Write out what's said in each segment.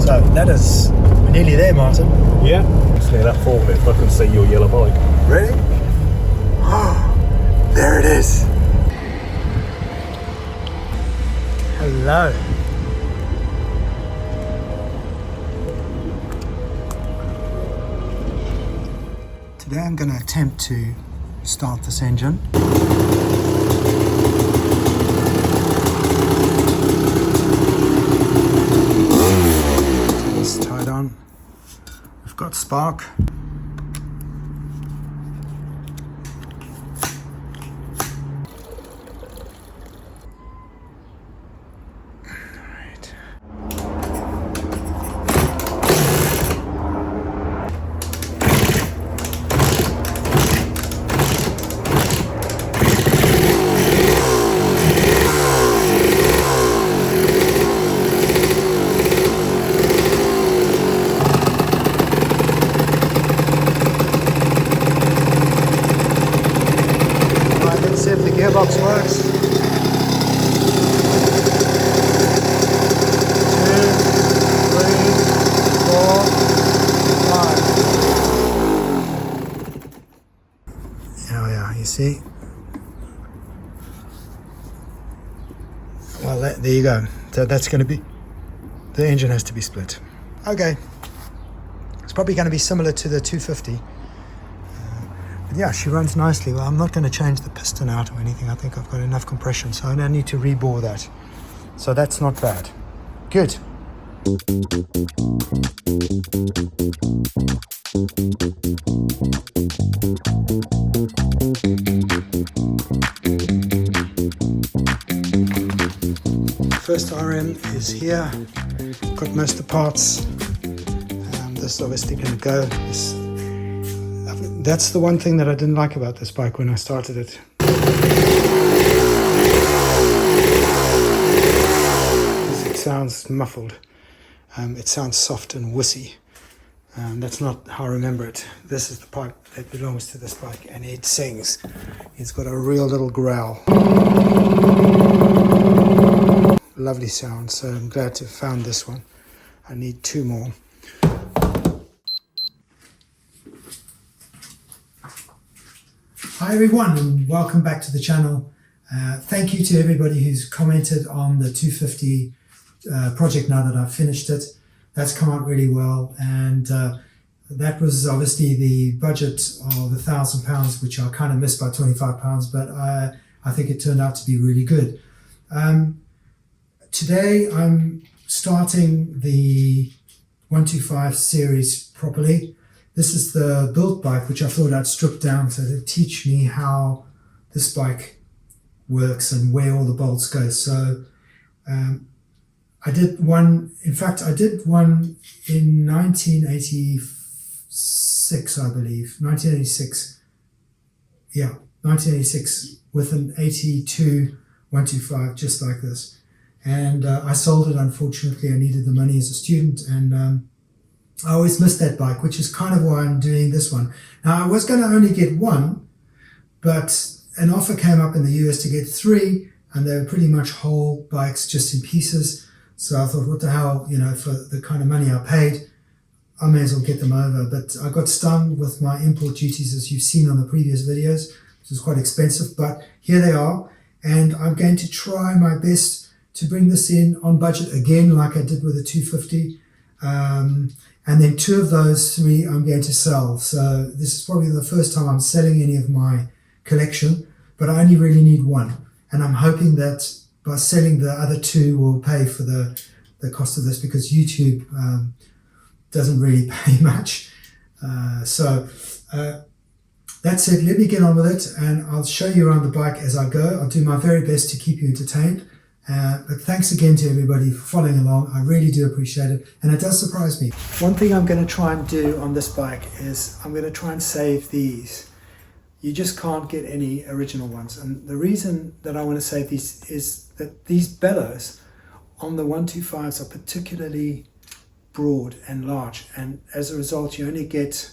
So that is, we're nearly there, Martin. Yeah, it's near that forklift. I can see your yellow bike. Ready? Oh, there it is. Hello. Today I'm going to attempt to start this engine. It's tied on. We've got spark. See if the gearbox works. 2, 3, 4, 5. Yeah, you see? Well, there you go. So that's going to be, the engine has to be split. Okay. It's probably going to be similar to the 250. Yeah, she runs nicely. Well, I'm not going to change the piston out or anything. I think I've got enough compression, so I don't need to rebore that. So that's not bad. Good. First RM is here. Got most of the parts. This is obviously going to go. That's the one thing that I didn't like about this bike when I started it. It sounds muffled. It sounds soft and wussy. That's not how I remember it. This is the pipe that belongs to this bike, and it sings. It's got a real little growl. Lovely sound, so I'm glad to have found this one. I need 2 more. Hi everyone, and welcome back to the channel. Thank you to everybody who's commented on the 250 project now that I've finished it. That's come out really well, and that was obviously the budget of £1,000, which I kind of missed by £25, but I think it turned out to be really good. Today I'm starting the 125 series properly. This is the built bike, which I thought I'd strip down to teach me how this bike works and where all the bolts go. So I did one, in fact, I did one in 1986, I believe. 1986. Yeah, 1986 with an 82 125, just like this. And I sold it, unfortunately. I needed the money as a student, and I always missed that bike, which is kind of why I'm doing this one. Now, I was going to only get one, but an offer came up in the US to get 3, and they were pretty much whole bikes, just in pieces. So I thought, what the hell, you know, for the kind of money I paid, I may as well get them over. But I got stung with my import duties, as you've seen on the previous videos, which is quite expensive, but here they are. And I'm going to try my best to bring this in on budget again, like I did with the 250. And then 2 of those 3 I'm going to sell. So this is probably the first time I'm selling any of my collection, but I only really need 1. And I'm hoping that by selling the other 2 will pay for the cost of this, because YouTube doesn't really pay much. That's it. Let me get on with it, and I'll show you around the bike as I go. I'll do my very best to keep you entertained. But thanks again to everybody for following along. I really do appreciate it, and it does surprise me. One thing I'm going to try and do on this bike is I'm going to try and save these. You just can't get any original ones, and the reason that I want to save these is that these bellows on the 125s are particularly broad and large, and as a result you only get,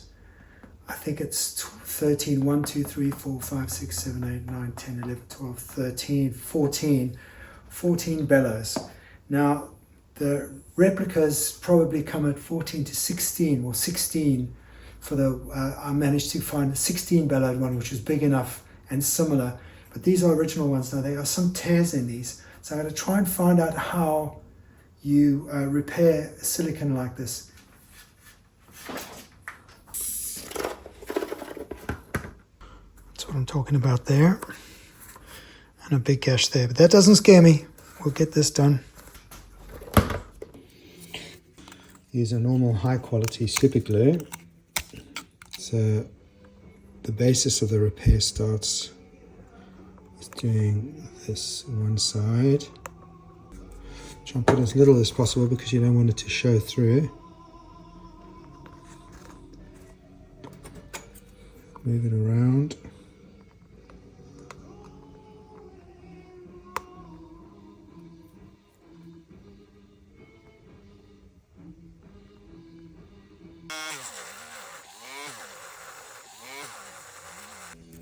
I think it's 13, 1, 2, 3, 4, 5, 6, 7, 8, 9, 10, 11, 12, 13, 14 bellows. Now, The replicas probably come at 14 to 16 or 16 for the, I managed to find a 16 bellowed one which was big enough and similar, but these are original ones. Now there are some tears in these, so I'm going to try and find out how you repair silicon like this. That's what I'm talking about there, and a big gash there, but that doesn't scare me. We'll get this done. Use a normal high quality super glue. So the basis of the repair starts with doing this one side. Try and put as little as possible because you don't want it to show through. Move it around.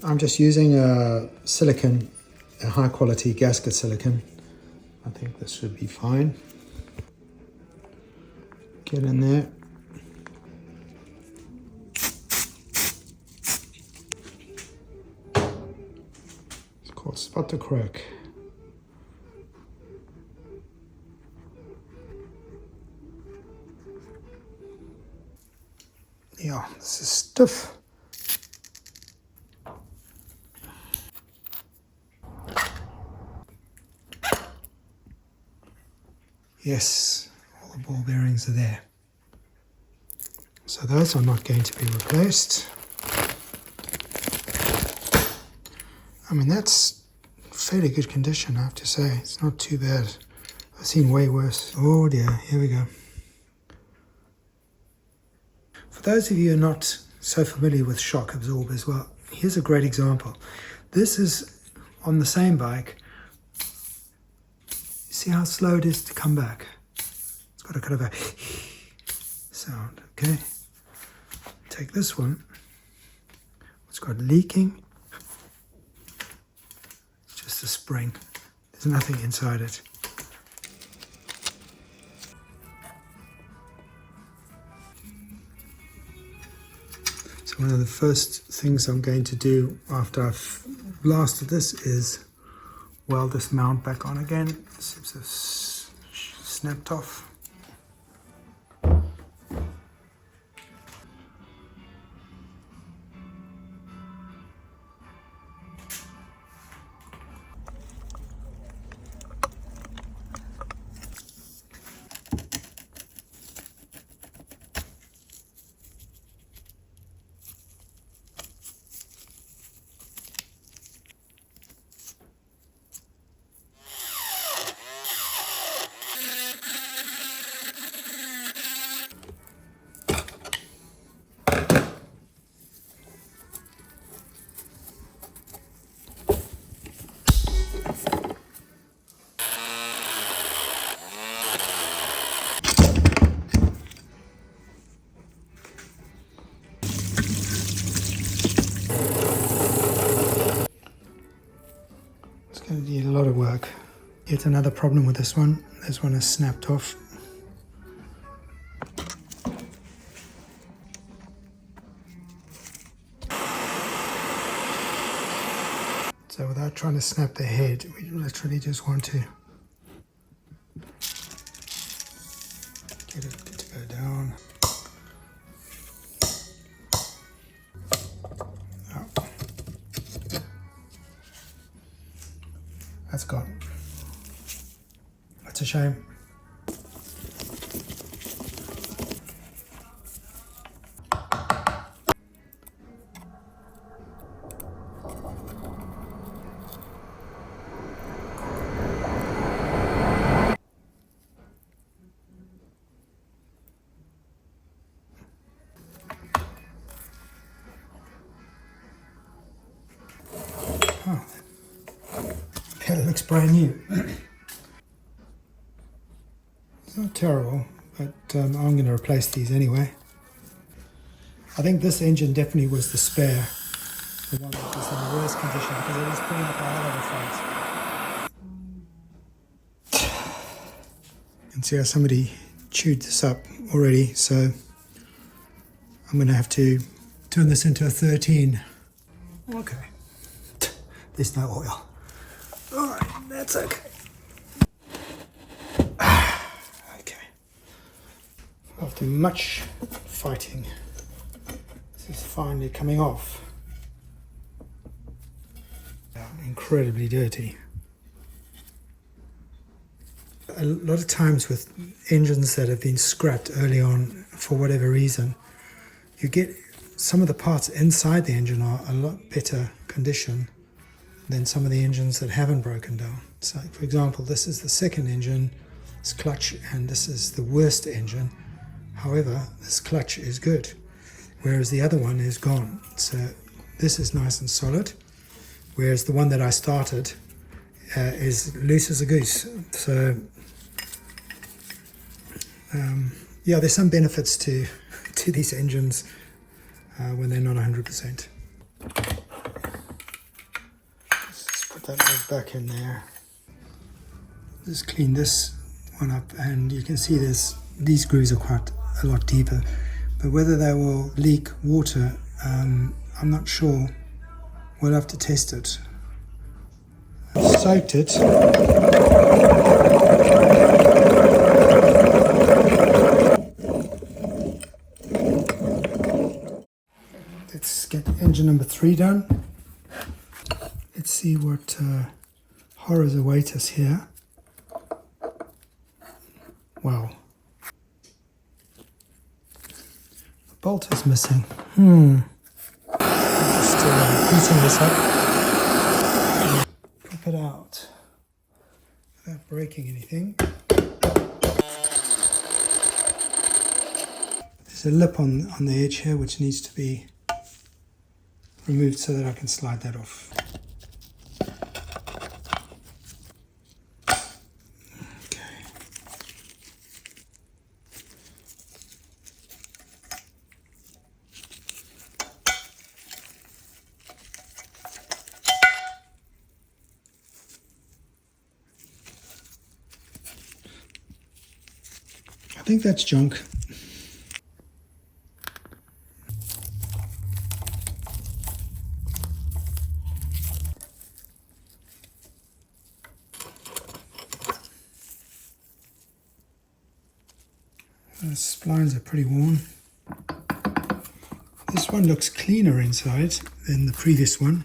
I'm just using a silicon, a high quality gasket silicon. I think this should be fine. Get in there. It's called spot the crack. Yeah, this is stiff. Yes, all the ball bearings are there. So those are not going to be replaced. I mean, that's fairly good condition, I have to say. It's not too bad. I've seen way worse. Oh dear, here we go. For those of you who are not so familiar with shock absorbers, well, here's a great example. This is on the same bike. See how slow it is to come back? It's got a kind of a sound, okay? Take this one. It's got leaking. It's just a spring. There's nothing inside it. So one of the first things I'm going to do after I've blasted this is weld this mount back on again. It seems to have snapped off. Going to need a lot of work. Yet another problem with this one. This one has snapped off. So without trying to snap the head, we literally just want to get it to go down. That's gone. That's a shame. Oh. It looks brand new. It's not terrible, but I'm going to replace these anyway. I think this engine definitely was the spare, the one that was in the worst condition, because it is putting up a hell of a fight. can see how somebody chewed this up already, so I'm going to have to turn this into a 13. Okay. There's no oil. Alright, that's okay. Okay. After much fighting, this is finally coming off. Incredibly dirty. A lot of times with engines that have been scrapped early on for whatever reason, you get some of the parts inside the engine are a lot better condition than some of the engines that haven't broken down. So for example, this is the second engine, this clutch, and this is the worst engine. However, this clutch is good, whereas the other one is gone. So this is nice and solid, whereas the one that I started is loose as a goose. So yeah, there's some benefits to these engines when they're not 100%. Let's put that back in there. Just clean this one up, and you can see these grooves are quite a lot deeper, but whether they will leak water, I'm not sure. We'll have to test it. I've soaked it. Let's get engine number 3 done. Let's see what horrors await us here. Wow. The bolt is missing. Just heating this up. Pop it out without breaking anything. There's a lip on the edge here which needs to be removed so that I can slide that off. Okay. I think that's junk. The splines are pretty worn. This one looks cleaner inside than the previous one.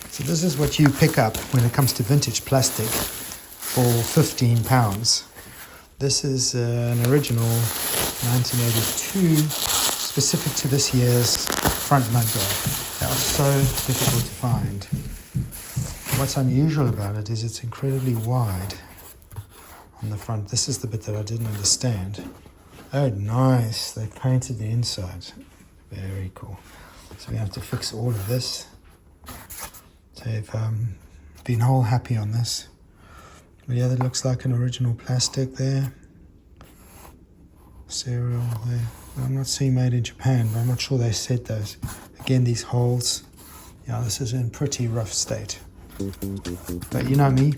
So this is what you pick up when it comes to vintage plastic for £15. This is an original 1982, specific to this year's front mudguard. They are so difficult to find. What's unusual about it is it's incredibly wide on the front. This is the bit that I didn't understand. Oh, nice. They painted the inside. Very cool. So we have to fix all of this. So they've been whole happy on this. But yeah, that looks like an original plastic there. Serial there. I'm not seeing made in Japan, but I'm not sure they said those. Again, these holes. Yeah, this is in pretty rough state. But you know me.